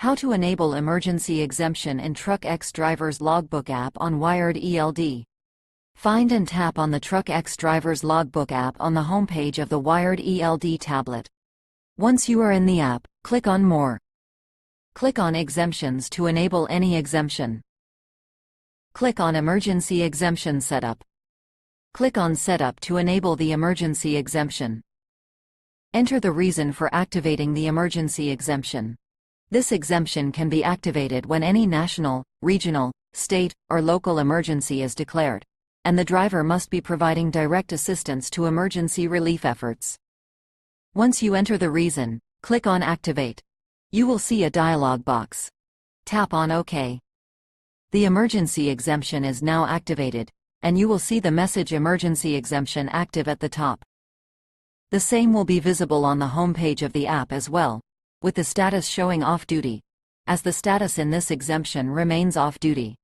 How to enable emergency exemption in TruckX driver's logbook app on wired ELD. Find and tap on the TruckX driver's logbook app on the homepage of the wired ELD tablet. Once you are in the app, click on More. Click on Exemptions to enable any exemption. Click on Emergency Exemption Setup. Click on Setup to enable the emergency exemption. Enter the reason for activating the emergency exemption. This exemption can be activated when any national, regional, state, or local emergency is declared, and the driver must be providing direct assistance to emergency relief efforts. Once you enter the reason, click on Activate. You will see a dialog box. Tap on OK. The emergency exemption is now activated, and you will see the message Emergency Exemption active at the top. The same will be visible on the home page of the app as well, with the status showing off duty, as the status in this exemption remains off duty.